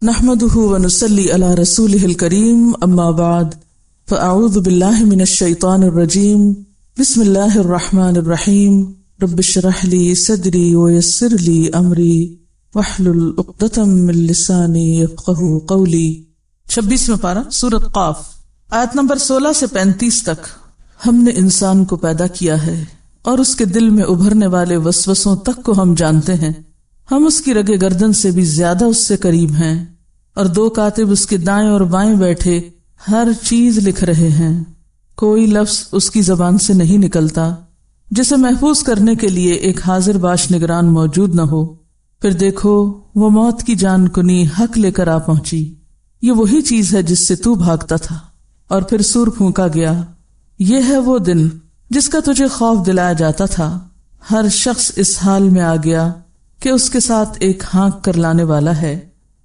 نحمده ونصلي على رسوله الكريم اما بعد فاعوذ بالله من الشيطان الرجيم بسم الله الرحمن الرحيم رب اشرح لي صدري ويسر لي امري واحلل عقدة من لساني يفقهوا قولي۔ 26واں پارہ سورۃ قاف، آیت نمبر 16 سے 35 تک۔ ہم نے انسان کو پیدا کیا ہے اور اس کے دل میں ابھرنے والے وسوسوں تک کو ہم جانتے ہیں۔ ہم اس کی رگے گردن سے بھی زیادہ اس سے قریب ہیں، اور 2 کاتب اس کے دائیں اور بائیں بیٹھے ہر چیز لکھ رہے ہیں۔ کوئی لفظ اس کی زبان سے نہیں نکلتا جسے محفوظ کرنے کے لیے ایک حاضر باش نگران موجود نہ ہو۔ پھر دیکھو وہ موت کی جان کنی حق لے کر آ پہنچی، یہ وہی چیز ہے جس سے تو بھاگتا تھا۔ اور پھر سور پھونکا گیا، یہ ہے وہ دن جس کا تجھے خوف دلایا جاتا تھا۔ ہر شخص اس حال میں آ گیا کہ اس کے ساتھ ایک ہانک کر لانے والا ہے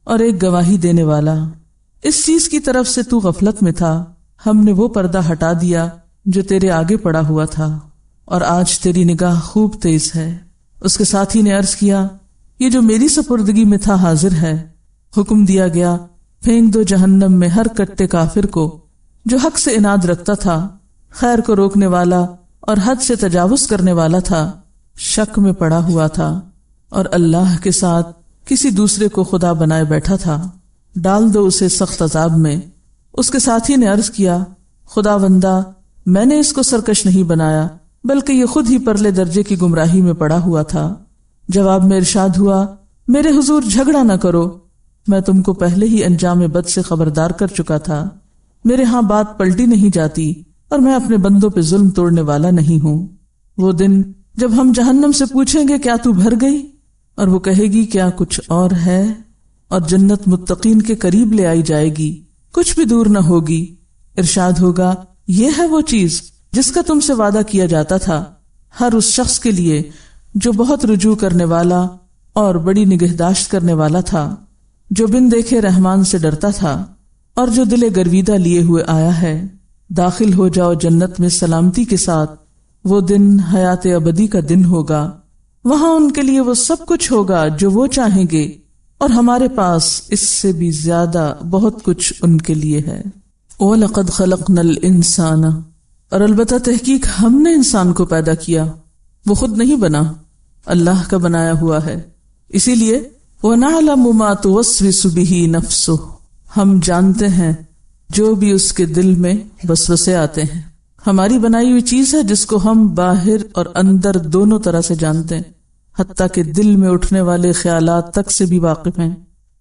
اور ایک گواہی دینے والا۔ اس چیز کی طرف سے تو غفلت میں تھا، ہم نے وہ پردہ ہٹا دیا جو تیرے آگے پڑا ہوا تھا، اور آج تیری نگاہ خوب تیز ہے۔ اس کے ساتھی نے عرض کیا، یہ جو میری سپردگی میں تھا حاضر ہے۔ حکم دیا گیا، پھینک دو جہنم میں ہر کٹے کافر کو جو حق سے عناد رکھتا تھا، خیر کو روکنے والا اور حد سے تجاوز کرنے والا تھا، شک میں پڑا ہوا تھا اور اللہ کے ساتھ کسی دوسرے کو خدا بنائے بیٹھا تھا۔ ڈال دو اسے سخت عذاب میں۔ اس کے ساتھی نے عرض کیا، خدا بندہ، میں نے اس کو سرکش نہیں بنایا بلکہ یہ خود ہی پرلے درجے کی گمراہی میں پڑا ہوا تھا۔ جواب میں ارشاد ہوا، میرے حضور جھگڑا نہ کرو، میں تم کو پہلے ہی انجام بد سے خبردار کر چکا تھا۔ میرے ہاں بات پلٹی نہیں جاتی اور میں اپنے بندوں پہ ظلم توڑنے والا نہیں ہوں۔ وہ دن جب ہم جہنم سے پوچھیں گے کیا تو بھر گئی، اور وہ کہے گی کیا کچھ اور ہے، اور جنت متقین کے قریب لے آئی جائے گی، کچھ بھی دور نہ ہوگی۔ ارشاد ہوگا، یہ ہے وہ چیز جس کا تم سے وعدہ کیا جاتا تھا، ہر اس شخص کے لیے جو بہت رجوع کرنے والا اور بڑی نگہداشت کرنے والا تھا، جو بن دیکھے رحمان سے ڈرتا تھا اور جو دل گرویدہ لیے ہوئے آیا ہے۔ داخل ہو جاؤ جنت میں سلامتی کے ساتھ، وہ دن حیات ابدی کا دن ہوگا، وہاں ان کے لیے وہ سب کچھ ہوگا جو وہ چاہیں گے، اور ہمارے پاس اس سے بھی زیادہ بہت کچھ ان کے لیے ہے۔ وَلَقَدْ خَلَقْنَا الْإِنسَانَ، اور البتہ تحقیق ہم نے انسان کو پیدا کیا، وہ خود نہیں بنا، اللہ کا بنایا ہوا ہے۔ اسی لیے وَنَعْلَمُ مَا تُوَسْوِسُ بِهِ نَفْسُهُ، ہم جانتے ہیں جو بھی اس کے دل میں وسوسے آتے ہیں۔ ہماری بنائی ہوئی چیز ہے جس کو ہم باہر اور اندر دونوں طرح سے جانتے ہیں، حتیٰ کہ دل میں اٹھنے والے خیالات تک سے بھی واقف ہیں۔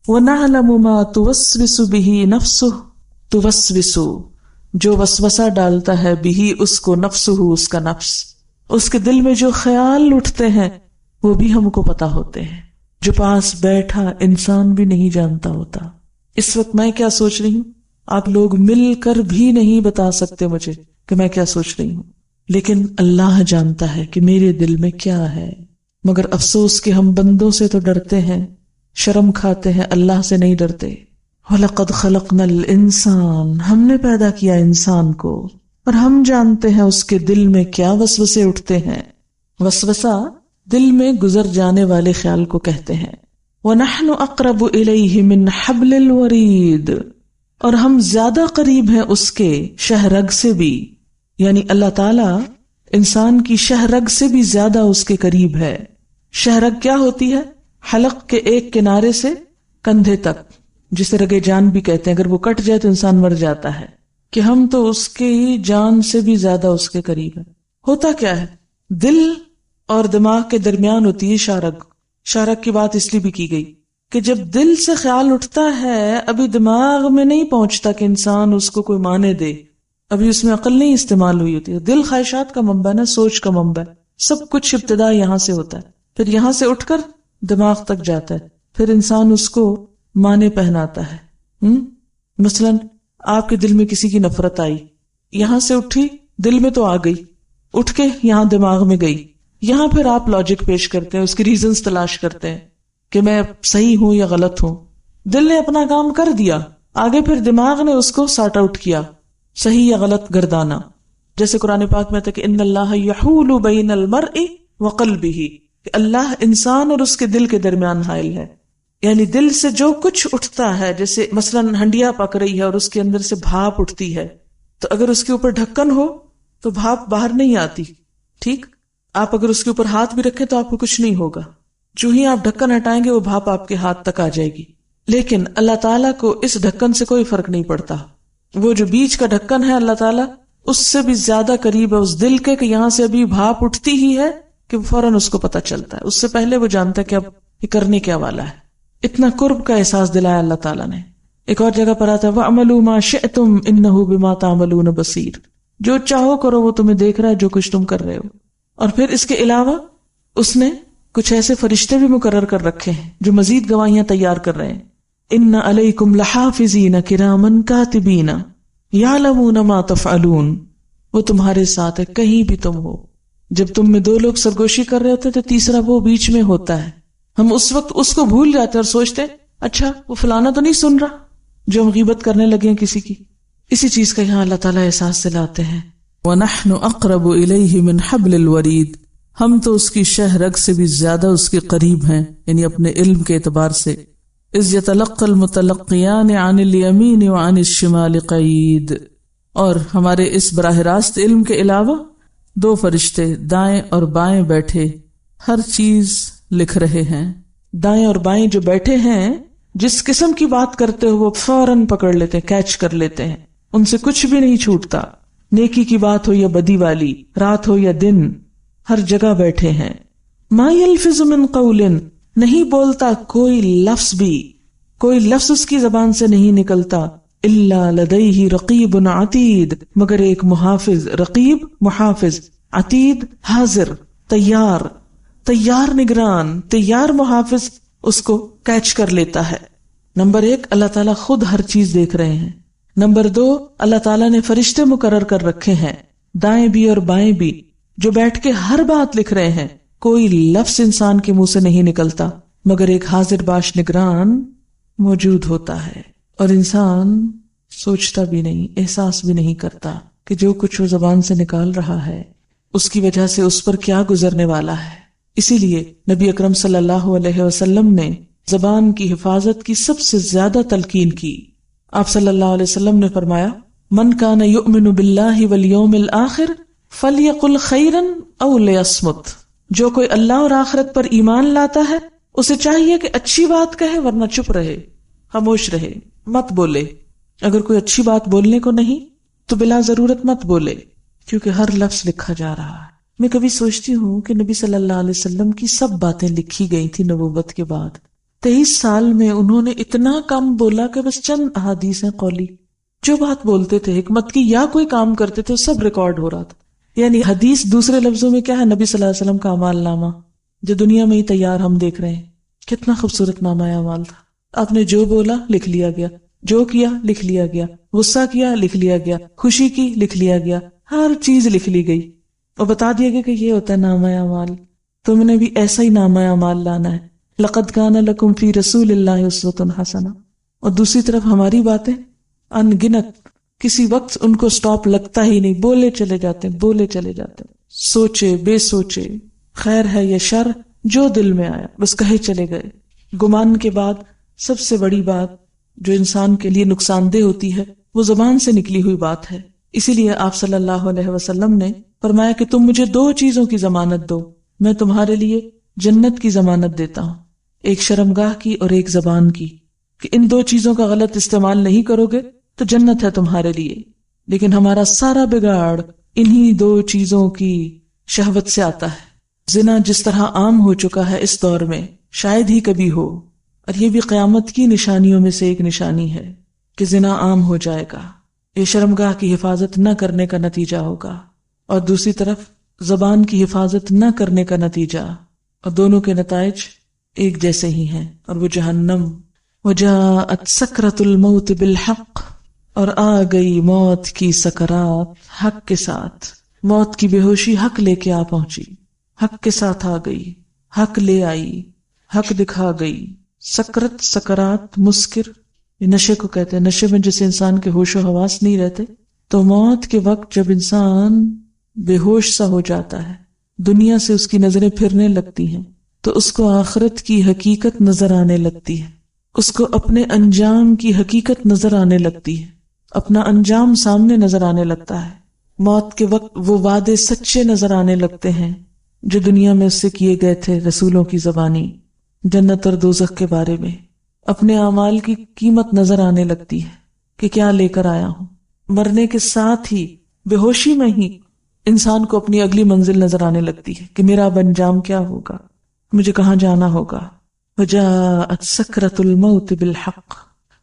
وَنَعْلَمُ مَا تُوَسْوِسُ بِهِ نَفْسُهُ، تُوَسْوِسُ جو وسوسہ ڈالتا ہے، بِهِ اس کو، نفسُهُ اس کا نفس، اس کے دل میں جو خیال اٹھتے ہیں وہ بھی ہم کو پتا ہوتے ہیں، جو پاس بیٹھا انسان بھی نہیں جانتا ہوتا۔ اس وقت میں کیا سوچ رہی ہوں آپ لوگ مل کر بھی نہیں بتا سکتے مجھے کہ میں کیا سوچ رہی ہوں، لیکن اللہ جانتا ہے کہ میرے دل میں کیا ہے۔ مگر افسوس کہ ہم بندوں سے تو ڈرتے ہیں، شرم کھاتے ہیں، اللہ سے نہیں ڈرتے۔ وَلَقَدْ خَلَقْنَا الْإِنسَانَ، ہم نے پیدا کیا انسان کو، اور ہم جانتے ہیں اس کے دل میں کیا وسوسے اٹھتے ہیں۔ وسوسہ دل میں گزر جانے والے خیال کو کہتے ہیں۔ وَنَحْنُ أَقْرَبُ إِلَيْهِ مِنْ حَبْلِ الْوَرِيدِ، اور ہم زیادہ قریب ہیں اس کے شہ رگ سے بھی، یعنی اللہ تعالیٰ انسان کی شہ رگ سے بھی زیادہ اس کے قریب ہے۔ شہ رگ کیا ہوتی ہے؟ حلق کے ایک کنارے سے کندھے تک، جسے رگے جان بھی کہتے ہیں، اگر وہ کٹ جائے تو انسان مر جاتا ہے، کہ ہم تو اس کے جان سے بھی زیادہ اس کے قریب ہیں۔ ہوتا کیا ہے؟ دل اور دماغ کے درمیان ہوتی ہے شہ رگ۔ شہ رگ کی بات اس لیے بھی کی گئی کہ جب دل سے خیال اٹھتا ہے، ابھی دماغ میں نہیں پہنچتا کہ انسان اس کو کوئی معنی دے، ابھی اس میں عقل نہیں استعمال ہوئی ہوتی ہے۔ دل خواہشات کا منبع ہے، سوچ کا منبع ہے، سب کچھ ابتدا یہاں سے ہوتا ہے، پھر یہاں سے اٹھ کر دماغ تک جاتا ہے، پھر انسان اس کو معنی پہناتا ہے۔ مثلا آپ کے دل میں کسی کی نفرت آئی، یہاں سے اٹھی، دل میں تو آ گئی، اٹھ کے یہاں دماغ میں گئی، یہاں پھر آپ لاجک پیش کرتے ہیں، اس کی ریزنز تلاش کرتے ہیں کہ میں صحیح ہوں یا غلط ہوں۔ دل نے اپنا کام کر دیا، آگے پھر دماغ نے اس کو سارٹ آؤٹ کیا، صحیح یا غلط گردانا۔ جیسے قرآن پاک میں تھا کہ ان اللہ یحول بین المرء وقلبہ، کہ اللہ انسان اور اس کے دل کے درمیان حائل ہے۔ یعنی دل سے جو کچھ اٹھتا ہے، جیسے مثلاً ہنڈیا پک رہی ہے اور اس کے اندر سے بھاپ اٹھتی ہے، تو اگر اس کے اوپر ڈھکن ہو تو بھاپ باہر نہیں آتی، ٹھیک؟ آپ اگر اس کے اوپر ہاتھ بھی رکھیں تو آپ کو کچھ نہیں ہوگا، جو ہی آپ ڈھکن ہٹائیں گے وہ بھاپ آپ کے ہاتھ تک آ جائے گی. لیکن اللہ تعالیٰ کو اس ڈھکن سے کوئی فرق نہیں پڑتا. وہ جو بیچ کا ڈھکن ہے اللہ تعالیٰ اس سے بھی زیادہ قریب ہے اس دل کے، کہ یہاں سے ابھی بھاپ اٹھتی ہی ہے کہ فوراً اس کو پتہ چلتا ہے، اس سے پہلے وہ جانتا ہے کہ اب یہ کرنے کیا والا ہے. اتنا قرب کا احساس دلایا اللہ تعالیٰ نے. ایک اور جگہ پر آتا ہے وَعْمَلُوا مَا شِئْتُمْ إِنَّهُ بِمَا تَعْمَلُونَ بَصِيرٌ، جو چاہو کرو وہ تمہیں دیکھ رہا ہے جو کچھ تم کر رہے ہو. اور پھر اس کے علاوہ اس نے کچھ ایسے فرشتے بھی مقرر کر رکھے ہیں جو مزید گواہیاں تیار کر رہے ہیں. إِنَّ عَلَيْكُمْ لَحَافِظِينَ كِرَامًا كَاتِبِينَ يَعْلَمُونَ مَا تَفْعَلُونَ، وہ تمہارے ساتھ ہے کہیں بھی تم ہو. جب تم میں دو لوگ سرگوشی کر رہے ہوتے تو تیسرا وہ بیچ میں ہوتا ہے. ہم اس وقت اس کو بھول جاتے اور سوچتے اچھا وہ فلانا تو نہیں سن رہا جو ہم غیبت کرنے لگے ہیں کسی کی. اسی چیز کا یہاں اللہ تعالیٰ احساس دلاتے ہیں. وَنَحْنُ أَقْرَبُ إِلَيْهِ مِنْ حَبْلِ الْوَرِيدِ، ہم تو اس کی شہ رگ سے بھی زیادہ اس کے قریب ہیں، یعنی اپنے علم کے اعتبار سے. إِذْ يَتَلَقَّى الْمُتَلَقِّيَانِ عَنِ الْيَمِينِ وَعَنِ الشِّمَالِ قَعِيدٌ، اور ہمارے اس براہ راست علم کے علاوہ دو فرشتے دائیں اور بائیں بیٹھے ہر چیز لکھ رہے ہیں. دائیں اور بائیں جو بیٹھے ہیں جس قسم کی بات کرتے ہو وہ فوراً پکڑ لیتے ہیں، کیچ کر لیتے ہیں، ان سے کچھ بھی نہیں چھوٹتا. نیکی کی بات ہو یا بدی والی، رات ہو یا دن، ہر جگہ بیٹھے ہیں. ما یلفظ من قول، نہیں بولتا کوئی لفظ بھی، کوئی لفظ اس کی زبان سے نہیں نکلتا. الا لدیہ رقیب عتید، مگر ایک محافظ، رقیب محافظ، عتید حاضر، تیار، تیار نگران، تیار محافظ اس کو کیچ کر لیتا ہے. نمبر 1 اللہ تعالیٰ خود ہر چیز دیکھ رہے ہیں. نمبر 2 اللہ تعالیٰ نے فرشتے مقرر کر رکھے ہیں دائیں بھی اور بائیں بھی جو بیٹھ کے ہر بات لکھ رہے ہیں. کوئی لفظ انسان کے منہ سے نہیں نکلتا مگر ایک حاضر باش نگران موجود ہوتا ہے. اور انسان سوچتا بھی نہیں، احساس بھی نہیں کرتا کہ جو کچھ وہ زبان سے نکال رہا ہے اس کی وجہ سے اس پر کیا گزرنے والا ہے. اسی لیے نبی اکرم صلی اللہ علیہ وسلم نے زبان کی حفاظت کی سب سے زیادہ تلقین کی. آپ صلی اللہ علیہ وسلم نے فرمایا من کان یؤمن باللہ والیوم الآخر فلیقل خیرا او لیصمت، جو کوئی اللہ اور آخرت پر ایمان لاتا ہے اسے چاہیے کہ اچھی بات کہے ورنہ چپ رہے، خاموش رہے، مت بولے. اگر کوئی اچھی بات بولنے کو نہیں تو بلا ضرورت مت بولے، کیونکہ ہر لفظ لکھا جا رہا ہے. میں کبھی سوچتی ہوں کہ نبی صلی اللہ علیہ وسلم کی سب باتیں لکھی گئی تھی نبوت کے بعد. 23 سال میں انہوں نے اتنا کم بولا کہ بس چند احادیث ہیں قولی، جو بات بولتے تھے حکمت کی یا کوئی کام کرتے تھے سب ریکارڈ ہو رہا تھا. یعنی حدیث دوسرے لفظوں میں کیا ہے، نبی صلی اللہ علیہ وسلم کا اعمال نامہ جو دنیا میں ہی تیار ہم دیکھ رہے ہیں. کتنا خوبصورت نامہ اعمال تھا. آپ نے جو بولا لکھ لیا گیا، جو کیا لکھ لیا گیا، غصہ کیا لکھ لیا گیا، خوشی کی لکھ لیا گیا، ہر چیز لکھ لی گئی اور بتا دیا گیا کہ یہ ہوتا ہے نامہ اعمال. تم نے بھی ایسا ہی نامہ اعمال لانا ہے. لقد کان لکم فی رسول اللہ اسوۃ حسنہ. اور دوسری طرف ہماری باتیں ان گنت، کسی وقت ان کو سٹاپ لگتا ہی نہیں، بولے چلے جاتے بولے چلے جاتے، سوچے بے سوچے، خیر ہے یا شر جو دل میں آیا بس کہے چلے گئے. گمان کے بعد سب سے بڑی بات جو انسان کے لیے نقصان دہ ہوتی ہے وہ زبان سے نکلی ہوئی بات ہے. اسی لیے آپ صلی اللہ علیہ وسلم نے فرمایا کہ تم مجھے 2 چیزوں کی ضمانت دو، میں تمہارے لیے جنت کی ضمانت دیتا ہوں، ایک شرمگاہ کی اور ایک زبان کی، کہ ان 2 چیزوں کا غلط استعمال نہیں کرو گے تو جنت ہے تمہارے لیے. لیکن ہمارا سارا بگاڑ انہی 2 چیزوں کی شہوت سے آتا ہے. زنا جس طرح عام ہو چکا ہے اس دور میں شاید ہی کبھی ہو، اور یہ بھی قیامت کی نشانیوں میں سے ایک نشانی ہے کہ زنا عام ہو جائے گا. یہ شرمگاہ کی حفاظت نہ کرنے کا نتیجہ ہوگا، اور دوسری طرف زبان کی حفاظت نہ کرنے کا نتیجہ، اور دونوں کے نتائج ایک جیسے ہی ہیں، اور وہ جہنم. وجاءت سکرۃ الموت بالحق، اور آ گئی موت کی سکرات حق کے ساتھ. موت کی بے ہوشی حق لے کے آ پہنچی، حق کے ساتھ آ گئی، حق لے آئی، حق دکھا گئی. سکرت، سکرات، مسکر، یہ نشے کو کہتے ہیں. نشے میں جسے انسان کے ہوش و حواس نہیں رہتے، تو موت کے وقت جب انسان بے ہوش سا ہو جاتا ہے، دنیا سے اس کی نظریں پھرنے لگتی ہیں، تو اس کو آخرت کی حقیقت نظر آنے لگتی ہے، اس کو اپنے انجام کی حقیقت نظر آنے لگتی ہے، اپنا انجام سامنے نظر آنے لگتا ہے۔ موت کے وقت وہ وعدے سچے نظر آنے لگتے ہیں جو دنیا میں اس سے کیے گئے تھے رسولوں کی زبانی، جنت اور دوزخ کے بارے میں۔ اپنے اعمال کی قیمت نظر آنے لگتی ہے کہ کیا لے کر آیا ہوں۔ مرنے کے ساتھ ہی، بے ہوشی میں ہی انسان کو اپنی اگلی منزل نظر آنے لگتی ہے کہ میرا اب انجام کیا ہوگا، مجھے کہاں جانا ہوگا۔ وجاءت سکرۃ الموت بالحق،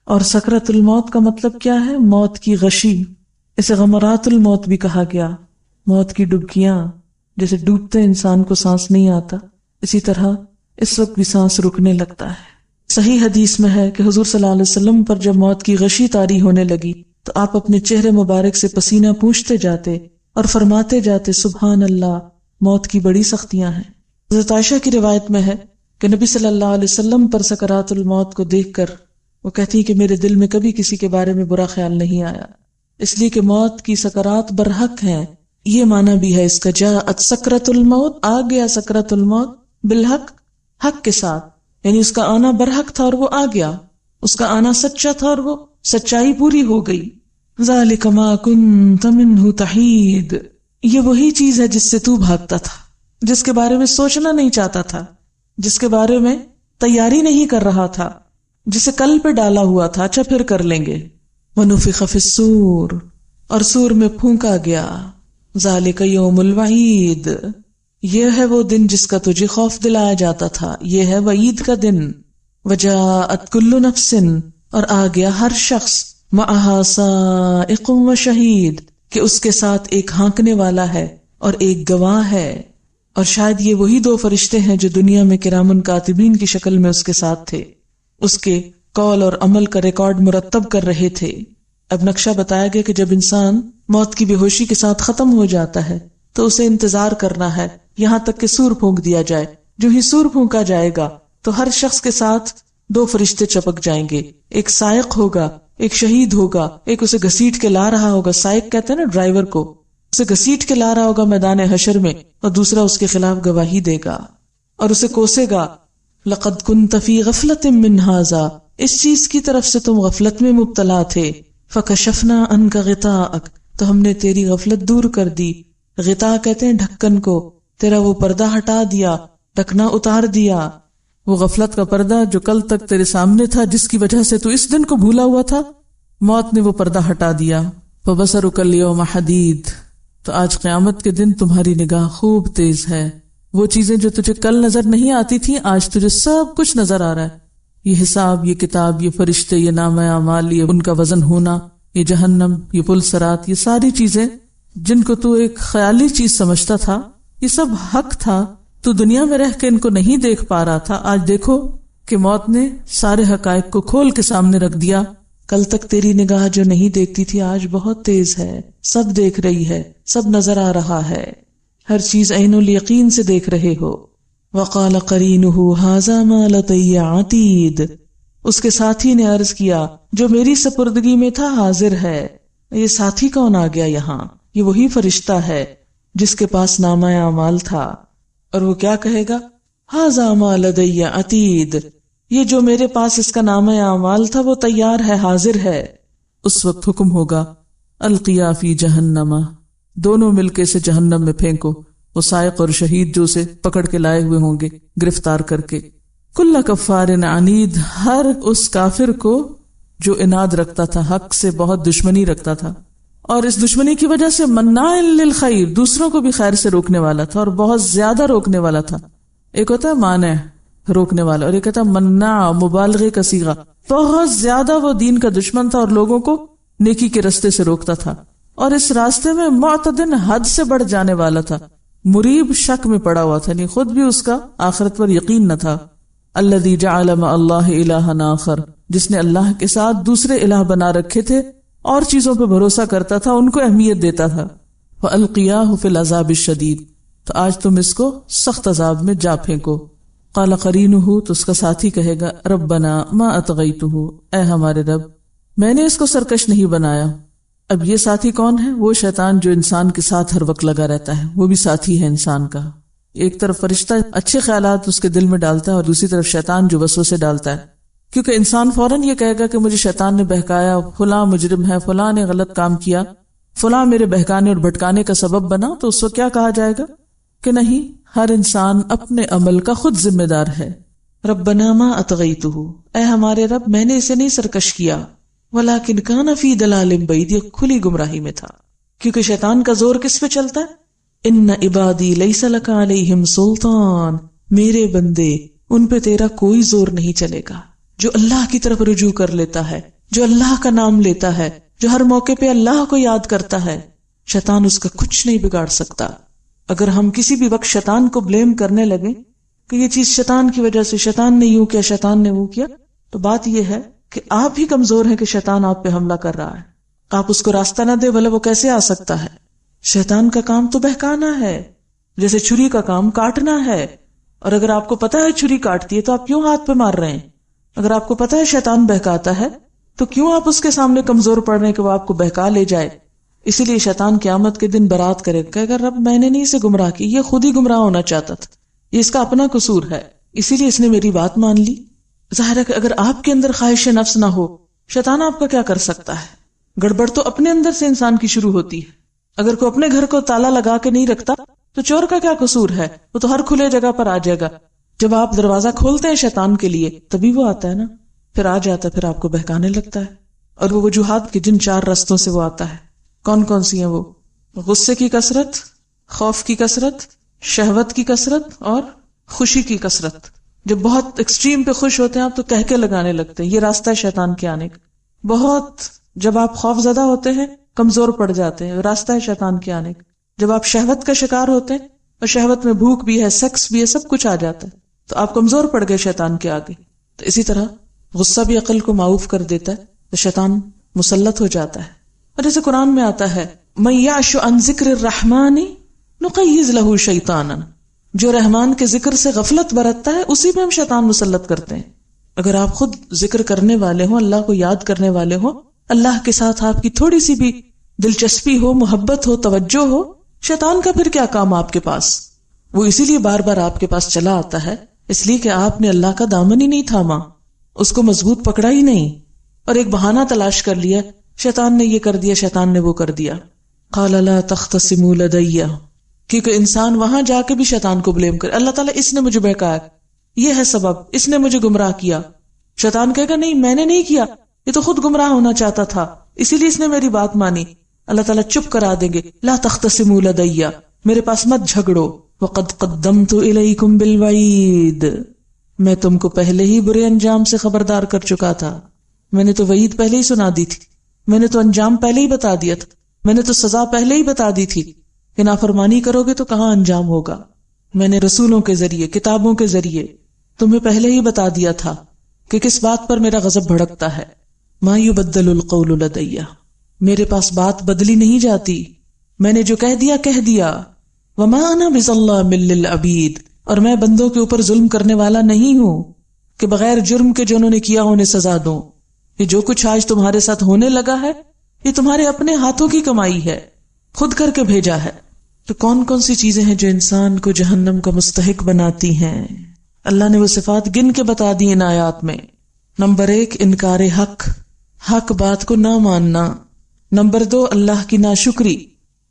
اور سکرۃ الموت کا مطلب کیا ہے؟ موت کی غشی، اسے غمرات الموت بھی کہا گیا۔ موت کی ڈبکیاں، جیسے ڈوبتے انسان کو سانس نہیں آتا، اسی طرح اس وقت بھی سانس رکنے لگتا ہے۔ صحیح حدیث میں ہے کہ حضور صلی اللہ علیہ وسلم پر جب موت کی غشی طاری ہونے لگی تو آپ اپنے چہرے مبارک سے پسینہ پوچھتے جاتے اور فرماتے جاتے سبحان اللہ، موت کی بڑی سختیاں ہیں۔ حضرت عائشہ کی روایت میں ہے کہ نبی صلی اللہ علیہ وسلم پر سکرات الموت کو دیکھ کر وہ کہتی کہ میرے دل میں کبھی کسی کے بارے میں برا خیال نہیں آیا، اس لیے کہ موت کی سکرات برحق ہیں۔ یہ معنی بھی ہے اس کا، جاءت سکرۃ الموت، آ گیا سکرۃ الموت، بالحق، حق کے ساتھ، یعنی اس کا آنا برحق تھا اور وہ آ گیا، اس کا آنا سچا تھا اور وہ سچائی پوری ہو گئی۔ ذالک ما کنت منہ تحید، یہ وہی چیز ہے جس سے تو بھاگتا تھا، جس کے بارے میں سوچنا نہیں چاہتا تھا، جس کے بارے میں تیاری نہیں کر رہا تھا، جسے کل پہ ڈالا ہوا تھا، اچھا پھر کر لیں گے۔ ونفخ فی الصور، اور سور میں پھونکا گیا۔ ذالک یوم الوعید، یہ ہے وہ دن جس کا تجھے خوف دلایا جاتا تھا، یہ ہے وعید کا دن۔ وجاءت کل نفس، اور آ گیا ہر شخص، معہا سائق و شہید، کہ اس کے ساتھ ایک ہانکنے والا ہے اور ایک گواہ ہے۔ اور شاید یہ وہی دو فرشتے ہیں جو دنیا میں کرامن کاتبین کی شکل میں اس کے ساتھ تھے، اس کے قول اور عمل کا ریکارڈ مرتب کر رہے تھے۔ اب نقشہ بتایا گیا کہ جب انسان موت کی بے ہوشی کے ساتھ ختم ہو جاتا ہے تو اسے انتظار کرنا ہے یہاں تک کہ سور پھونک دیا جائے۔ جو ہی سور پھونکا جائے گا تو ہر شخص کے ساتھ دو فرشتے چپک جائیں گے، ایک سائق ہوگا، ایک شہید ہوگا، ایک اسے گھسیٹ کے لا رہا ہوگا، سائق کہتے ہیں نا ڈرائیور کو، اسے گھسیٹ کے لا رہا ہوگا میدان حشر میں، اور دوسرا اس کے خلاف گواہی دے گا اور اسے کوسے گا، لقد كنت في غفلة من هذا، اس چیز کی طرف سے تم غفلت میں مبتلا تھے، فکشفنا عنك غطاءك، تو ہم نے تیری غفلت دور کر دی۔ غطاء کہتے ہیں ڈھکن کو، تیرا وہ پردہ ہٹا دیا، ڈھکنا اتار دیا، وہ غفلت کا پردہ جو کل تک تیرے سامنے تھا، جس کی وجہ سے تو اس دن کو بھولا ہوا تھا، موت نے وہ پردہ ہٹا دیا۔ فبصرك اليوم حدید، تو آج قیامت کے دن تمہاری نگاہ خوب تیز ہے، وہ چیزیں جو تجھے کل نظر نہیں آتی تھی آج تجھے سب کچھ نظر آ رہا ہے۔ یہ حساب، یہ کتاب، یہ فرشتے، یہ نامہ اعمال، یہ ان کا وزن ہونا، یہ جہنم، یہ پل صراط، یہ ساری چیزیں جن کو تو ایک خیالی چیز سمجھتا تھا، یہ سب حق تھا۔ تو دنیا میں رہ کے ان کو نہیں دیکھ پا رہا تھا، آج دیکھو کہ موت نے سارے حقائق کو کھول کے سامنے رکھ دیا۔ کل تک تیری نگاہ جو نہیں دیکھتی تھی آج بہت تیز ہے، سب دیکھ رہی ہے، سب نظر آ رہا ہے، ہر چیز عین الیقین سے دیکھ رہے ہو۔ وقال قرینہ ھذا ما لدی عتید، اس کے ساتھی نے عرض کیا جو میری سپردگی میں تھا حاضر ہے۔ یہ ساتھی کون آ گیا یہاں؟ یہ وہی فرشتہ ہے جس کے پاس نامہ اعمال تھا، اور وہ کیا کہے گا؟ ھذا ما لدی عتید، یہ جو میرے پاس اس کا نامہ اعمال تھا وہ تیار ہے، حاضر ہے۔ اس وقت حکم ہوگا القیا فی جہنم، دونوں مل کے اسے جہنم میں پھینکو، وہ سائق اور شہید جو اسے پکڑ کے لائے ہوئے ہوں گے گرفتار کر کے۔ کل کفار عنید، ہر اس کافر کو جو اناد رکھتا تھا، حق سے بہت دشمنی رکھتا تھا، اور اس دشمنی کی وجہ سے مناع للخیر، دوسروں کو بھی خیر سے روکنے والا تھا اور بہت زیادہ روکنے والا تھا۔ ایک ہوتا ہے مانع، روکنے والا، اور ایک ہوتا ہے مناع، مبالغے کا صیغہ، بہت زیادہ وہ دین کا دشمن تھا اور لوگوں کو نیکی کے راستے سے روکتا تھا، اور اس راستے میں معتدن، حد سے بڑھ جانے والا تھا، مریب، شک میں پڑا ہوا تھا، نہیں خود بھی اس کا آخرت پر یقین نہ تھا۔ الذی جعل مع اللہ الہا آخر، جس نے اللہ کے ساتھ دوسرے الہ بنا رکھے تھے اور چیزوں پہ بھروسہ کرتا تھا، ان کو اہمیت دیتا تھا۔ فَأَلْقِيَاهُ فِي الْعَذَابِ الشَّدِيدِ، تو آج تم اس کو سخت عذاب میں جا پھینکو۔ قال قرینہ، تو اس کا ساتھی کہے گا ربنا ما اطغیتہ، اے ہمارے رب میں نے اس کو سرکش نہیں بنایا۔ اب یہ ساتھی کون ہے؟ وہ شیطان جو انسان کے ساتھ ہر وقت لگا رہتا ہے، وہ بھی ساتھی ہے انسان کا۔ ایک طرف فرشتہ اچھے خیالات اس کے دل میں ڈالتا ہے اور دوسری طرف شیطان جو وسوسے ڈالتا ہے، کیونکہ انسان فوراً یہ کہے گا کہ مجھے شیطان نے بہکایا، فلاں مجرم ہے، فلاں نے غلط کام کیا، فلاں میرے بہکانے اور بھٹکانے کا سبب بنا، تو اس وقت کیا کہا جائے گا کہ نہیں، ہر انسان اپنے عمل کا خود ذمہ دار ہے۔ ربنا ما اطغیتہ، اے ہمارے رب میں نے اسے نہیں سرکش کیا، ولکن کان فی ضلال بعید، یہ کھلی گمراہی میں تھا، کیونکہ شیطان کا زور کس پہ چلتا ہے؟ ان عبادی لیس لک علیہم سلطان، میرے بندے ان پہ تیرا کوئی زور نہیں چلے گا۔ جو اللہ کی طرف رجوع کر لیتا ہے، جو اللہ کا نام لیتا ہے، جو ہر موقع پہ اللہ کو یاد کرتا ہے، شیطان اس کا کچھ نہیں بگاڑ سکتا۔ اگر ہم کسی بھی وقت شیطان کو بلیم کرنے لگے کہ یہ چیز شیطان کی وجہ سے، شیطان نے یوں کیا، شیطان نے وہ کیا، تو بات یہ ہے کہ آپ ہی کمزور ہیں کہ شیطان آپ پہ حملہ کر رہا ہے۔ آپ اس کو راستہ نہ دے بھلا وہ کیسے آ سکتا ہے؟ شیطان کا کام تو بہکانا ہے، جیسے چھری کا کام کاٹنا ہے، اور اگر آپ کو پتا ہے چھری کاٹتی ہے تو آپ کیوں ہاتھ پہ مار رہے ہیں؟ اگر آپ کو پتا ہے شیطان بہکاتا ہے تو کیوں آپ اس کے سامنے کمزور پڑ رہے ہیں کہ وہ آپ کو بہکا لے جائے؟ اسی لیے شیطان قیامت کے دن برات کرے گا، کہے گا رب میں نے نہیں اسے گمراہ کی، یہ خود ہی گمراہ ہونا چاہتا تھا، یہ اس کا اپنا قصور ہے، اسی لیے اس نے میری بات مان لی۔ ظاہر ہے کہ اگر آپ کے اندر خواہش نفس نہ ہو، شیطان آپ کا کیا کر سکتا ہے؟ گڑبڑ تو اپنے اندر سے انسان کی شروع ہوتی ہے۔ اگر کوئی اپنے گھر کو تالا لگا کے نہیں رکھتا تو چور کا کیا قصور ہے؟ وہ تو ہر کھلے جگہ پر آ جائے گا۔ جب آپ دروازہ کھولتے ہیں شیطان کے لیے تبھی وہ آتا ہے نا، پھر آ جاتا ہے، پھر آپ کو بہکانے لگتا ہے۔ اور وہ وجوہات کی جن 4 رستوں سے وہ آتا ہے، کون کون سی ہیں وہ؟ غصے کی کثرت، خوف کی کثرت، شہوت کی کثرت اور خوشی کی کثرت۔ جب بہت ایکسٹریم پہ خوش ہوتے ہیں آپ تو کہکے لگانے لگتے ہیں، یہ راستہ ہے شیطان کے آنے کا۔ بہت جب آپ خوف زدہ ہوتے ہیں، کمزور پڑ جاتے ہیں، راستہ ہے شیطان کے آنے کا۔ جب آپ شہوت کا شکار ہوتے ہیں، اور شہوت میں بھوک بھی ہے، سیکس بھی ہے، سب کچھ آ جاتا ہے، تو آپ کمزور پڑ گئے شیطان کے آگے۔ تو اسی طرح غصہ بھی عقل کو معوف کر دیتا ہے، تو شیطان مسلط ہو جاتا ہے۔ اور جیسے قرآن میں آتا ہے مَن یعش عن ذکر الرحمن نقیض لہ شیطانا، جو رحمان کے ذکر سے غفلت برتتا ہے اسی میں ہم شیطان مسلط کرتے ہیں۔ اگر آپ خود ذکر کرنے والے ہوں، اللہ کو یاد کرنے والے ہوں، اللہ کے ساتھ آپ کی تھوڑی سی بھی دلچسپی ہو، محبت ہو، توجہ ہو، شیطان کا پھر کیا کام آپ کے پاس؟ وہ اسی لیے بار بار آپ کے پاس چلا آتا ہے، اس لیے کہ آپ نے اللہ کا دامن ہی نہیں تھاما، اس کو مضبوط پکڑا ہی نہیں، اور ایک بہانہ تلاش کر لیا، شیطان نے یہ کر دیا، شیطان نے وہ کر دیا۔ قال لا تختصموا لدی، کیونکہ انسان وہاں جا کے بھی شیطان کو بلیم کرے، اللہ تعالیٰ اس نے مجھے بہکایا، یہ ہے سبب، اس نے مجھے گمراہ کیا۔ شیطان کہے گا نہیں میں نے نہیں کیا، یہ تو خود گمراہ ہونا چاہتا تھا، اسی لیے اس نے میری بات مانی۔ اللہ تعالیٰ چپ کرا دیں گے، لا تختصموا لدی، میرے پاس مت جھگڑو، وقد قدمت الیکم بالوعید، میں تم کو پہلے ہی برے انجام سے خبردار کر چکا تھا، میں نے تو وعید پہلے ہی سنا دی تھی، میں نے تو انجام پہلے ہی بتا دیا تھا، میں نے تو سزا پہلے ہی بتا دی تھی کہ نافرمانی کرو گے تو کہاں انجام ہوگا۔ میں نے رسولوں کے ذریعے، کتابوں کے ذریعے تمہیں پہلے ہی بتا دیا تھا کہ کس بات پر میرا غضب بھڑکتا ہے۔ ما یبدل القول لدی، میرے پاس بات بدلی نہیں جاتی، میں نے جو کہہ دیا کہہ دیا۔ وما انا بظلام للعبید، اور میں بندوں کے اوپر ظلم کرنے والا نہیں ہوں کہ بغیر جرم کے جو انہوں نے کیا انہیں سزا دوں۔ یہ جو کچھ آج تمہارے ساتھ ہونے لگا ہے یہ تمہارے اپنے ہاتھوں کی کمائی ہے، خود کر کے بھیجا ہے۔ تو کون کون سی چیزیں ہیں جو انسان کو جہنم کا مستحق بناتی ہیں؟ اللہ نے وہ صفات گن کے بتا دی ان آیات میں۔ نمبر 1 انکار حق، حق بات کو نہ ماننا۔ نمبر 2 اللہ کی ناشکری۔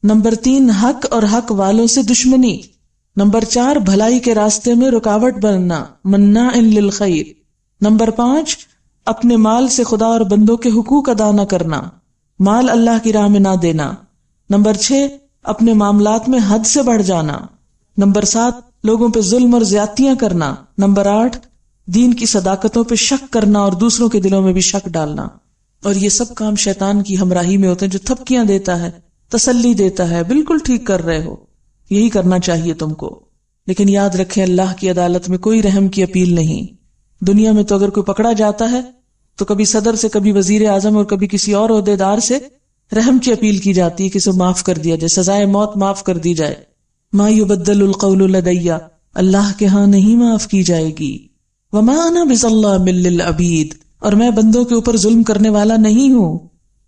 نمبر 3 حق اور حق والوں سے دشمنی۔ نمبر 4 بھلائی کے راستے میں رکاوٹ بننا، مناع للخیر۔ نمبر 5 اپنے مال سے خدا اور بندوں کے حقوق ادا نہ کرنا، مال اللہ کی راہ میں نہ دینا۔ نمبر 6 اپنے معاملات میں حد سے بڑھ جانا۔ نمبر 7 لوگوں پہ ظلم اور زیادتیاں کرنا۔ نمبر 8 دین کی صداقتوں پہ شک کرنا اور دوسروں کے دلوں میں بھی شک ڈالنا۔ اور یہ سب کام شیطان کی ہمراہی میں ہوتے ہیں، جو تھپکیاں دیتا ہے، تسلی دیتا ہے، بالکل ٹھیک کر رہے ہو، یہی کرنا چاہیے تم کو۔ لیکن یاد رکھیں اللہ کی عدالت میں کوئی رحم کی اپیل نہیں۔ دنیا میں تو اگر کوئی پکڑا جاتا ہے تو کبھی صدر سے، کبھی وزیر اعظم اور کبھی کسی اور عہدیدار سے رحم کی اپیل کی جاتی ہے کہ اسے معاف کر دیا جائے، سزائے موت معاف کر دی جائے۔ ما یبدل القول لدی، اللہ کے ہاں نہیں معاف کی جائے گی۔ وما انا بظلام للعبید، اور میں بندوں کے اوپر ظلم کرنے والا نہیں ہوں۔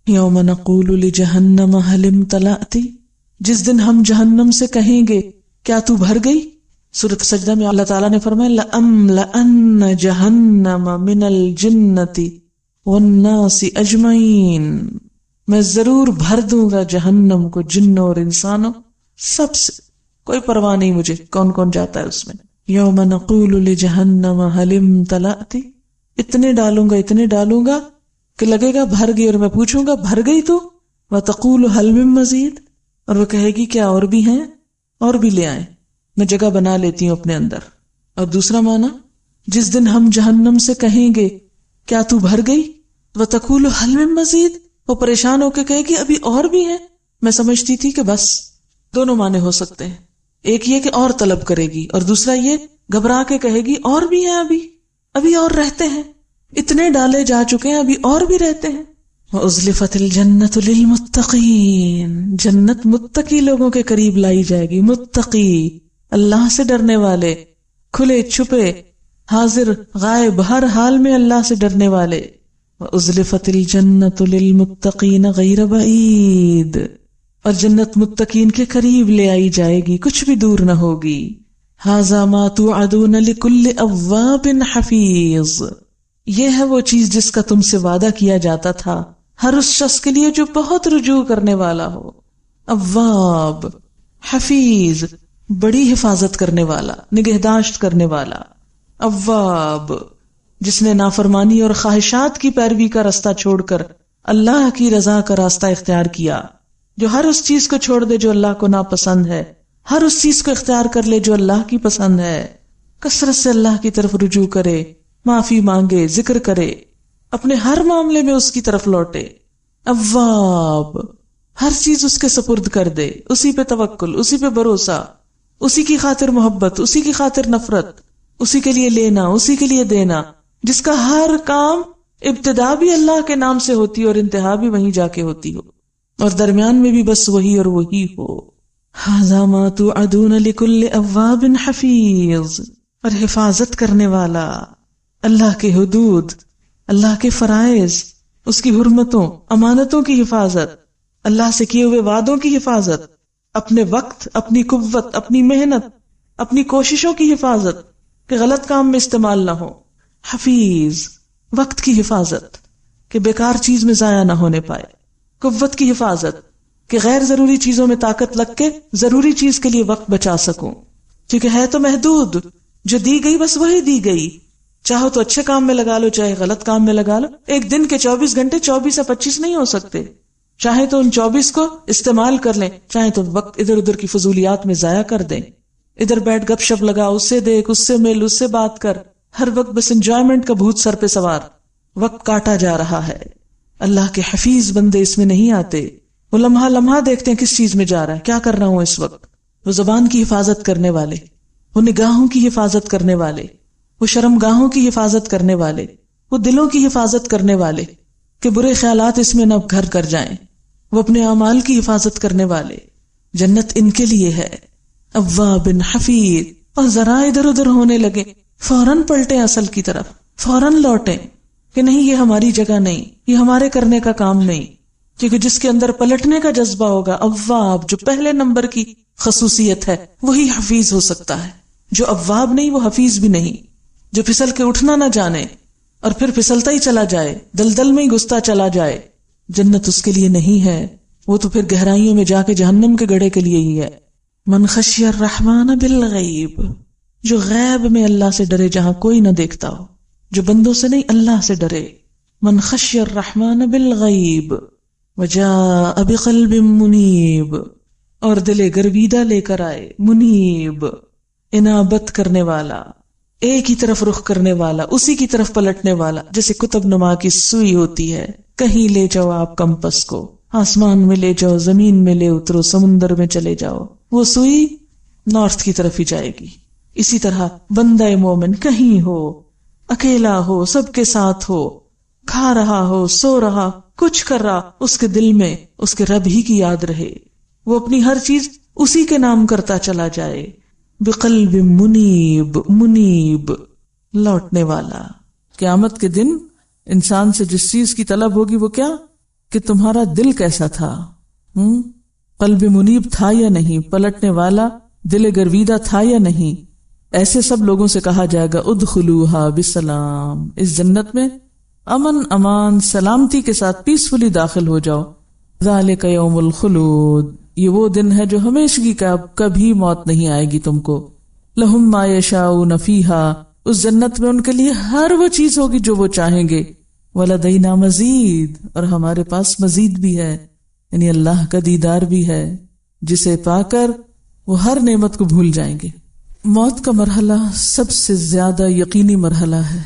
یوم نقول لجہنم هل امتلأت، جس دن ہم جہنم سے کہیں گے کیا تو بھر گئی؟ سورۃ سجدہ میں اللہ تعالیٰ نے فرمایا لَأَمْلَأَنَّ جَهَنَّمَ مِنَ الْجِنَّةِ وَالنَّاسِ أَجْمَعِينَ، میں ضرور بھر دوں گا جہنم کو جنوں اور انسانوں سب سے، کوئی پرواہ نہیں مجھے کون کون جاتا ہے اس میں۔ یوم نقول لجہنم حل امتلأت، اتنے ڈالوں گا کہ لگے گا بھر گئی، اور میں پوچھوں گا بھر گئی تو، وتقول حل من مزید، اور وہ کہے گی کیا اور بھی ہیں، اور بھی لے آئیں، میں جگہ بنا لیتی ہوں اپنے اندر۔ اور دوسرا معنی، جس دن ہم جہنم سے کہیں گے کیا تو بھر گئی، وتقول حل من مزید، وہ پریشان ہو کے کہے گی ابھی اور بھی ہیں، میں سمجھتی تھی کہ بس۔ دونوں معنی ہو سکتے ہیں، ایک یہ کہ اور طلب کرے گی، اور دوسرا یہ گھبرا کے کہے گی اور بھی ہیں، ابھی اور رہتے ہیں، اتنے ڈالے جا چکے ہیں، ابھی اور بھی رہتے ہیں۔ وَأُزْلِفَتِ الْجَنَّةُ لِلْمُتَّقِينَ، جنت متقی لوگوں کے قریب لائی جائے گی۔ متقی، اللہ سے ڈرنے والے، کھلے چھپے، حاضر غائب، ہر حال میں اللہ سے ڈرنے والے۔ وَأُزْلِفَتِ الْجَنَّةُ لِلْمُتَّقِينَ غَيْرَ بَعِيدٍ، اور جنت متقین کے قریب لے آئی جائے گی، کچھ بھی دور نہ ہوگی۔ ھذا ما توعدون لکل اواب حفیظ، یہ ہے وہ چیز جس کا تم سے وعدہ کیا جاتا تھا ہر اس شخص کے لیے جو بہت رجوع کرنے والا ہو۔ اواب، حفیظ، بڑی حفاظت کرنے والا، نگہداشت کرنے والا۔ اواب، جس نے نافرمانی اور خواہشات کی پیروی کا راستہ چھوڑ کر اللہ کی رضا کا راستہ اختیار کیا، جو ہر اس چیز کو چھوڑ دے جو اللہ کو ناپسند ہے، ہر اس چیز کو اختیار کر لے جو اللہ کی پسند ہے، کثرت سے اللہ کی طرف رجوع کرے، معافی مانگے، ذکر کرے، اپنے ہر معاملے میں اس کی طرف لوٹے۔ اواب، ہر چیز اس کے سپرد کر دے، اسی پہ توکل، اسی پہ بھروسہ، اسی کی خاطر محبت، اسی کی خاطر نفرت، اسی کے لیے لینا، اسی کے لیے دینا، جس کا ہر کام ابتدا بھی اللہ کے نام سے ہوتی اور انتہا بھی وہیں جا کے ہوتی ہو، اور درمیان میں بھی بس وہی اور وہی ہو۔ ھذا ما توعدون لکل اواب حفیظ، اور حفاظت کرنے والا، اللہ کے حدود، اللہ کے فرائض، اس کی حرمتوں، امانتوں کی حفاظت، اللہ سے کیے ہوئے وعدوں کی حفاظت، اپنے وقت، اپنی قوت، اپنی محنت، اپنی کوششوں کی حفاظت کہ غلط کام میں استعمال نہ ہو۔ حفیظ، وقت کی حفاظت کہ بیکار چیز میں ضائع نہ ہونے پائے، قوت کی حفاظت کہ غیر ضروری چیزوں میں طاقت لگ کے ضروری چیز کے لیے وقت بچا سکوں، کیونکہ ہے تو محدود، جو دی گئی بس وہی دی گئی، چاہو تو اچھے کام میں لگا لو، چاہے غلط کام میں لگا لو۔ ایک دن کے 24 گھنٹے 24 سے 25 نہیں ہو سکتے، چاہے تو ان 24 کو استعمال کر لیں، چاہے تو وقت ادھر ادھر کی فضولیات میں ضائع کر دیں، ادھر بیٹھ گپ شپ لگا، اس سے دیکھ، اس سے مل، اس سے بات کر، ہر وقت بس انجوائمنٹ کا بھوت سر پہ سوار، وقت کاٹا جا رہا ہے۔ اللہ کے حفیظ بندے اس میں نہیں آتے، وہ لمحہ لمحہ دیکھتے ہیں کس چیز میں جا رہا ہے، کیا کر رہا ہوں اس وقت۔ وہ زبان کی حفاظت کرنے والے، وہ نگاہوں کی حفاظت کرنے والے، وہ شرمگاہوں کی حفاظت کرنے والے، وہ دلوں کی حفاظت کرنے والے کہ برے خیالات اس میں نہ گھر کر جائیں، وہ اپنے اعمال کی حفاظت کرنے والے۔ جنت ان کے لیے ہے۔ اواب حفیظ، اور ذرا ادھر ادھر ہونے لگے فوراً پلٹیں اصل کی طرف، فوراً لوٹیں کہ نہیں یہ ہماری جگہ نہیں، یہ ہمارے کرنے کا کام نہیں، کیونکہ جس کے اندر پلٹنے کا جذبہ ہوگا، اواب جو پہلے نمبر کی خصوصیت ہے، وہی حفیظ ہو سکتا ہے۔ جو اواب نہیں وہ حفیظ بھی نہیں، جو پھسل کے اٹھنا نہ جانے اور پھر پھسلتا ہی چلا جائے، دلدل میں ہی گھستا چلا جائے، جنت اس کے لیے نہیں ہے، وہ تو پھر گہرائیوں میں جا کے جہنم کے گڑھے کے لیے ہی ہے۔ من خشی الرحمن بالغیب، جو غیب میں اللہ سے ڈرے جہاں کوئی نہ دیکھتا ہو، جو بندوں سے نہیں اللہ سے ڈرے۔ من خشی الرحمن بالغیب وجاء بقلب منیب، اور دل گرویدہ لے کر آئے، منیب انابت کرنے والا، ایک ہی طرف رخ کرنے والا، اسی کی طرف پلٹنے والا، جیسے قطب نما کی سوئی ہوتی ہے، کہیں لے جاؤ آپ کمپس کو، آسمان میں لے جاؤ، زمین میں لے اترو، سمندر میں چلے جاؤ، وہ سوئی نارتھ کی طرف ہی جائے گی۔ اسی طرح بندہ مومن کہیں ہو، اکیلا ہو، سب کے ساتھ ہو، کھا رہا ہو، سو رہا، کچھ کر رہا، اس کے دل میں اس کے رب ہی کی یاد رہے، وہ اپنی ہر چیز اسی کے نام کرتا چلا جائے۔ بقلب منیب، منیب لوٹنے والا۔ قیامت کے دن انسان سے جس چیز کی طلب ہوگی وہ کیا؟ کہ تمہارا دل کیسا تھا، قلب منیب تھا یا نہیں، پلٹنے والا دل گرویدہ تھا یا نہیں، ایسے سب لوگوں سے کہا جائے گا ادخلوها بسلام، اس جنت میں امن امان سلامتی کے ساتھ پیسفلی داخل ہو جاؤ. ذالک یوم الخلود، یہ وہ دن ہے جو ہمیشگی کا، کبھی موت نہیں آئے گی تم کو. لہم ما یشاؤون فیہا، اس جنت میں ان کے لیے ہر وہ چیز ہوگی جو وہ چاہیں گے. ولدینا مزید، اور ہمارے پاس مزید بھی ہے، یعنی اللہ کا دیدار بھی ہے جسے پا کر وہ ہر نعمت کو بھول جائیں گے. موت کا مرحلہ سب سے زیادہ یقینی مرحلہ ہے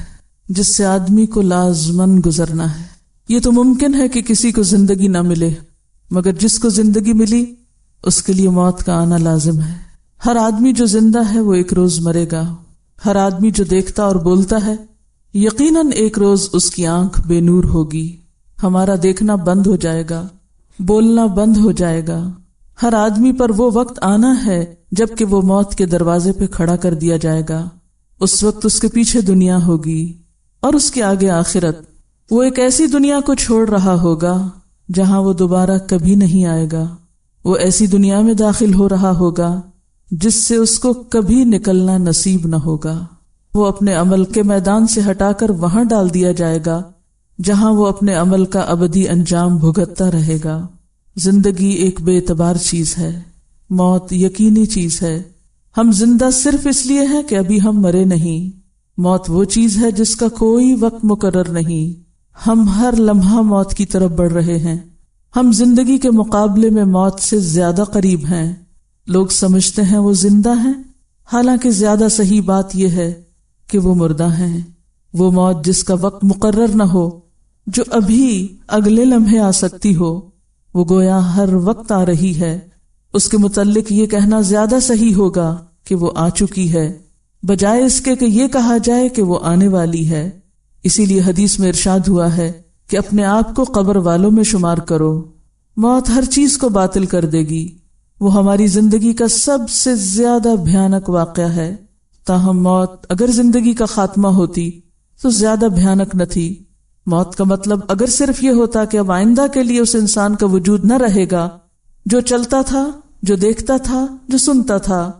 جس سے آدمی کو لازماً گزرنا ہے. یہ تو ممکن ہے کہ کسی کو زندگی نہ ملے، مگر جس کو زندگی ملی اس کے لیے موت کا آنا لازم ہے. ہر آدمی جو زندہ ہے وہ ایک روز مرے گا. ہر آدمی جو دیکھتا اور بولتا ہے یقیناً ایک روز اس کی آنکھ بے نور ہوگی. ہمارا دیکھنا بند ہو جائے گا، بولنا بند ہو جائے گا. ہر آدمی پر وہ وقت آنا ہے جب کہ وہ موت کے دروازے پہ کھڑا کر دیا جائے گا. اس وقت اس کے پیچھے دنیا ہوگی اور اس کے آگے آخرت. وہ ایک ایسی دنیا کو چھوڑ رہا ہوگا جہاں وہ دوبارہ کبھی نہیں آئے گا. وہ ایسی دنیا میں داخل ہو رہا ہوگا جس سے اس کو کبھی نکلنا نصیب نہ ہوگا. وہ اپنے عمل کے میدان سے ہٹا کر وہاں ڈال دیا جائے گا جہاں وہ اپنے عمل کا ابدی انجام بھگتتا رہے گا. زندگی ایک بے اعتبار چیز ہے، موت یقینی چیز ہے. ہم زندہ صرف اس لیے ہیں کہ ابھی ہم مرے نہیں. موت وہ چیز ہے جس کا کوئی وقت مقرر نہیں. ہم ہر لمحہ موت کی طرف بڑھ رہے ہیں. ہم زندگی کے مقابلے میں موت سے زیادہ قریب ہیں. لوگ سمجھتے ہیں وہ زندہ ہیں، حالانکہ زیادہ صحیح بات یہ ہے کہ وہ مردہ ہیں. وہ موت جس کا وقت مقرر نہ ہو، جو ابھی اگلے لمحے آ سکتی ہو، وہ گویا ہر وقت آ رہی ہے. اس کے متعلق یہ کہنا زیادہ صحیح ہوگا کہ وہ آ چکی ہے، بجائے اس کے کہ یہ کہا جائے کہ وہ آنے والی ہے. اسی لیے حدیث میں ارشاد ہوا ہے کہ اپنے آپ کو قبر والوں میں شمار کرو. موت ہر چیز کو باطل کر دے گی. وہ ہماری زندگی کا سب سے زیادہ بھیانک واقعہ ہے. تاہم موت اگر زندگی کا خاتمہ ہوتی تو زیادہ بھیانک نہ تھی. موت کا مطلب اگر صرف یہ ہوتا کہ اب آئندہ کے لیے اس انسان کا وجود نہ رہے گا جو چلتا تھا، جو دیکھتا تھا، جو سنتا تھا،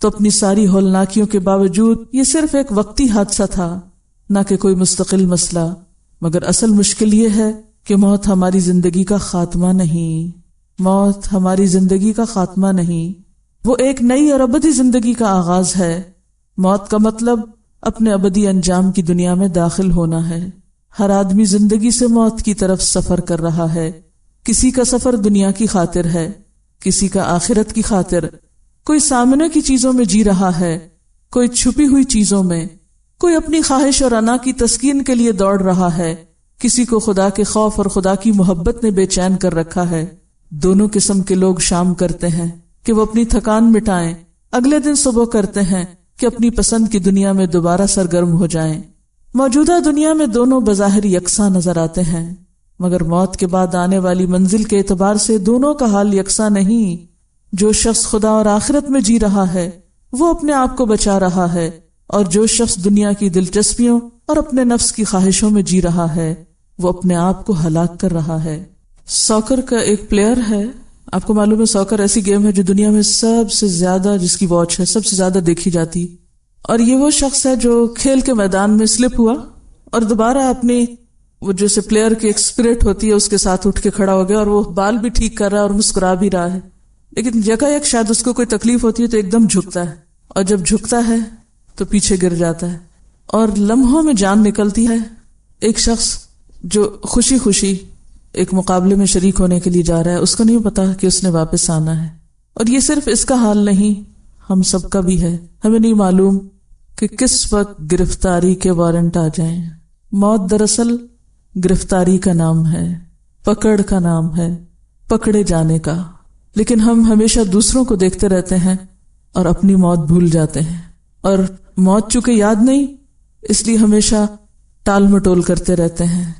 تو اپنی ساری ہولناکیوں کے باوجود یہ صرف ایک وقتی حادثہ تھا، نہ کہ کوئی مستقل مسئلہ. مگر اصل مشکل یہ ہے کہ موت ہماری زندگی کا خاتمہ نہیں. موت ہماری زندگی کا خاتمہ نہیں، وہ ایک نئی اور ابدی زندگی کا آغاز ہے. موت کا مطلب اپنے ابدی انجام کی دنیا میں داخل ہونا ہے. ہر آدمی زندگی سے موت کی طرف سفر کر رہا ہے. کسی کا سفر دنیا کی خاطر ہے، کسی کا آخرت کی خاطر. کوئی سامنے کی چیزوں میں جی رہا ہے، کوئی چھپی ہوئی چیزوں میں. کوئی اپنی خواہش اور انا کی تسکین کے لیے دوڑ رہا ہے، کسی کو خدا کے خوف اور خدا کی محبت نے بے چین کر رکھا ہے. دونوں قسم کے لوگ شام کرتے ہیں کہ وہ اپنی تھکان مٹائیں، اگلے دن صبح کرتے ہیں کہ اپنی پسند کی دنیا میں دوبارہ سرگرم ہو جائیں. موجودہ دنیا میں دونوں بظاہر یکساں نظر آتے ہیں، مگر موت کے بعد آنے والی منزل کے اعتبار سے دونوں کا حال یکساں نہیں. جو شخص خدا اور آخرت میں جی رہا ہے وہ اپنے آپ کو بچا رہا ہے، اور جو شخص دنیا کی دلچسپیوں اور اپنے نفس کی خواہشوں میں جی رہا ہے وہ اپنے آپ کو ہلاک کر رہا ہے. ساکر کا ایک پلیئر ہے، آپ کو معلوم ہے ساکر ایسی گیم ہے جو دنیا میں سب سے زیادہ جس کی واچ ہے، سب سے زیادہ دیکھی جاتی. اور یہ وہ شخص ہے جو کھیل کے میدان میں سلپ ہوا اور دوبارہ اپنی وہ جیسے پلیئر کی ایک اسپرٹ ہوتی ہے اس کے ساتھ اٹھ کے کھڑا ہو گیا، اور وہ بال بھی ٹھیک کر رہا ہے اور مسکرا بھی رہا ہے. لیکن یکا یک شاید اس کو کوئی تکلیف ہوتی ہے تو ایک دم جھکتا ہے، اور جب جھکتا ہے تو پیچھے گر جاتا ہے اور لمحوں میں جان نکلتی ہے. ایک شخص جو خوشی خوشی ایک مقابلے میں شریک ہونے کے لیے جا رہا ہے، اس کو نہیں پتا کہ اس نے واپس آنا ہے. اور یہ صرف اس کا حال نہیں، ہم سب کا بھی ہے. ہمیں نہیں معلوم کہ کس وقت گرفتاری کے وارنٹ آ جائیں. موت دراصل گرفتاری کا نام ہے، پکڑ کا نام ہے، پکڑے جانے کا. لیکن ہم ہمیشہ دوسروں کو دیکھتے رہتے ہیں اور اپنی موت بھول جاتے ہیں. اور موت چونکہ یاد نہیں، اس لیے ہمیشہ ٹال مٹول کرتے رہتے ہیں.